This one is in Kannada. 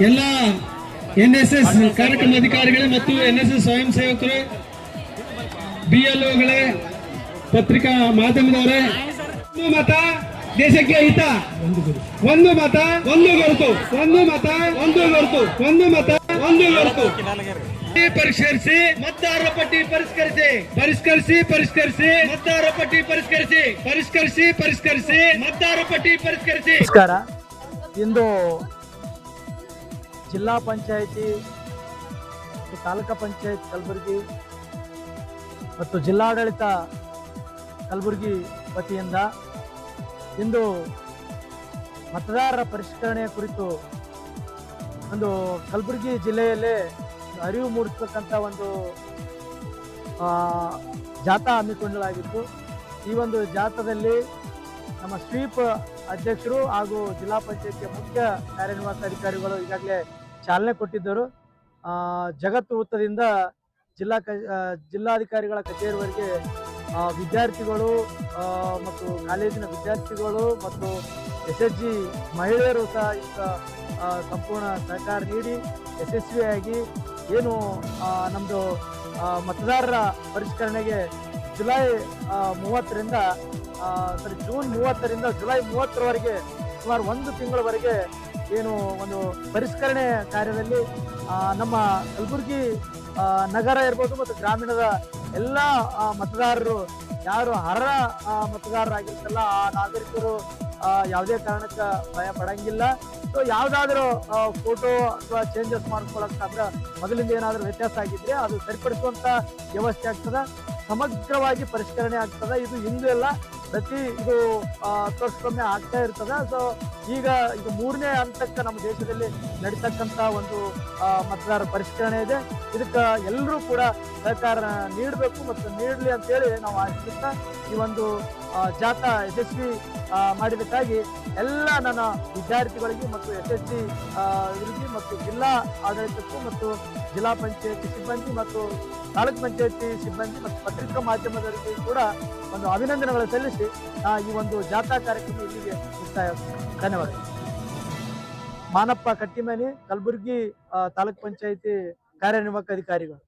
ಎಲ್ಲ NSS ಕಾರ್ಯಕ್ರಮ ಅಧಿಕಾರಿಗಳೇ ಮತ್ತು NSS ಸ್ವಯಂ ಸೇವಕರು, BLOಗಳೇ, ಪತ್ರಿಕಾ ಮಾಧ್ಯಮದವರೇ, ಒಂದು ಮತ ದೇಶಕ್ಕೆ ಹಿತ, ಒಂದು ಮತ ಒಂದು ಗುರುತು, ಒಂದು ಮತ ಒಂದು ಗುರುತು, ಒಂದು ಮತ ಒಂದು ಗುರುತು. ಪರಿಷ್ಕರಿಸಿ ಮತದಾರರ ಪಟ್ಟಿ ಪರಿಷ್ಕರಿಸಿ, ಪರಿಷ್ಕರಿಸಿ ಪರಿಷ್ಕರಿಸಿ ಮತದಾರರ ಪಟ್ಟಿ ಪರಿಷ್ಕರಿಸಿ, ಪರಿಷ್ಕರಿಸಿ ಪರಿಷ್ಕರಿಸಿ ಮತದಾರರ ಪಟ್ಟಿ ಪರಿಷ್ಕರಿಸಿ. ನಮಸ್ಕಾರ. ಇಂದು ಜಿಲ್ಲಾ ಪಂಚಾಯಿತಿ ಮತ್ತು ತಾಲೂಕಾ ಪಂಚಾಯತ್ ಕಲಬುರಗಿ ಮತ್ತು ಜಿಲ್ಲಾಡಳಿತ ಕಲಬುರಗಿ ವತಿಯಿಂದ ಇಂದು ಮತದಾರರ ಪರಿಷ್ಕರಣೆಯ ಕುರಿತು ಒಂದು ಕಲಬುರಗಿ ಜಿಲ್ಲೆಯಲ್ಲೇ ಅರಿವು ಮೂಡಿಸತಕ್ಕಂಥ ಒಂದು ಜಾಥಾ ಹಮ್ಮಿಕೊಳ್ಳಲಾಗಿತ್ತು. ಈ ಒಂದು ಜಾಥಾದಲ್ಲಿ ನಮ್ಮ ಸ್ವೀಪ್ ಅಧ್ಯಕ್ಷರು ಹಾಗೂ ಜಿಲ್ಲಾ ಪಂಚಾಯತಿಯ ಮುಖ್ಯ ಕಾರ್ಯನಿರ್ವಾಹಕಾಧಿಕಾರಿಗಳು ಈಗಾಗಲೇ ಚಾಲನೆ ಕೊಟ್ಟಿದ್ದರು. ಜಗತ್ತು ವೃತ್ತದಿಂದ ಜಿಲ್ಲಾಧಿಕಾರಿಗಳ ಕಚೇರಿವರೆಗೆ ವಿದ್ಯಾರ್ಥಿಗಳು ಮತ್ತು ಕಾಲೇಜಿನ ವಿದ್ಯಾರ್ಥಿಗಳು ಮತ್ತು SHG ಮಹಿಳೆಯರು ಸಹ ಈಗ ಸಂಪೂರ್ಣ ಸಹಕಾರ ನೀಡಿ ಯಶಸ್ವಿಯಾಗಿ ಏನು ನಮ್ಮದು ಮತದಾರರ ಪರಿಷ್ಕರಣೆಗೆ ಜುಲೈ 30ರಿಂದ ಜೂನ್ 30ರಿಂದ ಜುಲೈ 30ರವರೆಗೆ ಸುಮಾರು ಒಂದು ತಿಂಗಳವರೆಗೆ ಏನು ಒಂದು ಪರಿಷ್ಕರಣೆ ಕಾರ್ಯದಲ್ಲಿ ನಮ್ಮ ಕಲಬುರಗಿ ನಗರ ಇರ್ಬೋದು ಮತ್ತು ಗ್ರಾಮೀಣದ ಎಲ್ಲ ಮತದಾರರು ಯಾರು ಅರ್ಹ ಮತದಾರರಾಗಿರ್ತಲ್ಲ ಆ ನಾಗರಿಕರು ಯಾವುದೇ ಕಾರಣಕ್ಕೆ ಭಯ ಪಡಂಗಿಲ್ಲ. ಸೊ ಯಾವುದಾದ್ರೂ ಫೋಟೋ ಅಥವಾ ಚೇಂಜಸ್ ಮಾಡ್ಕೊಳಕ್ಕಾದ್ರೆ ಮೊದಲಿಂದ ಏನಾದರೂ ವ್ಯತ್ಯಾಸ ಆಗಿದ್ರೆ ಅದು ಸರಿಪಡಿಸುವಂತ ವ್ಯವಸ್ಥೆ ಆಗ್ತದೆ. ಸಮಗ್ರವಾಗಿ ಪರಿಷ್ಕರಣೆ ಆಗ್ತದೆ. ಇದು ಹಿಂದೂ ಎಲ್ಲ ಪ್ರತಿ ಇದು 10 ವರ್ಷಕ್ಕೊಮ್ಮೆ ಆಗ್ತಾ ಇರ್ತದೆ. ಸೊ ಈಗ ಇದು 3ನೇ ಹಂತಕ್ಕೆ ನಮ್ಮ ದೇಶದಲ್ಲಿ ನಡೀತಕ್ಕಂಥ ಒಂದು ಮತದಾರ ಪರಿಷ್ಕರಣೆ ಇದೆ. ಇದಕ್ಕೆ ಎಲ್ಲರೂ ಕೂಡ ಸಹಕಾರ ನೀಡಬೇಕು ಮತ್ತು ನೀಡಲಿ ಅಂತೇಳಿ ನಾವು ಆಶಿಸ್ತಾ ಈ ಒಂದು ಜಾಥಾ ಯಶಸ್ವಿ ಮಾಡಿದಕ್ಕಾಗಿ ಎಲ್ಲ ನನ್ನ ವಿದ್ಯಾರ್ಥಿಗಳಿಗೆ ಮತ್ತು SHG ಇವರಿಗೆ ಮತ್ತು ಜಿಲ್ಲಾ ಆಡಳಿತಕ್ಕೂ ಮತ್ತು ಜಿಲ್ಲಾ ಪಂಚಾಯತಿ ಸಿಬ್ಬಂದಿ ಮತ್ತು ತಾಲೂಕ್ ಪಂಚಾಯತಿ ಸಿಬ್ಬಂದಿ ಮತ್ತು ಪತ್ರಿಕಾ ಮಾಧ್ಯಮದವರಿಗೆ ಕೂಡ ಒಂದು ಅಭಿನಂದನೆಗಳು ಸಲ್ಲಿಸಿ ಈ ಒಂದು ಜಾಥಾ ಕಾರ್ಯಕ್ರಮ ಇಲ್ಲಿಗೆ ಮುಕ್ತಾಯ. ಧನ್ಯವಾದ. ಮಾನಪ್ಪ ಕಟ್ಟಿಮನಿ, ಕಲಬುರಗಿ ತಾಲೂಕ್ ಪಂಚಾಯತಿ ಕಾರ್ಯನಿರ್ವಾಹಕ ಅಧಿಕಾರಿಗಳು.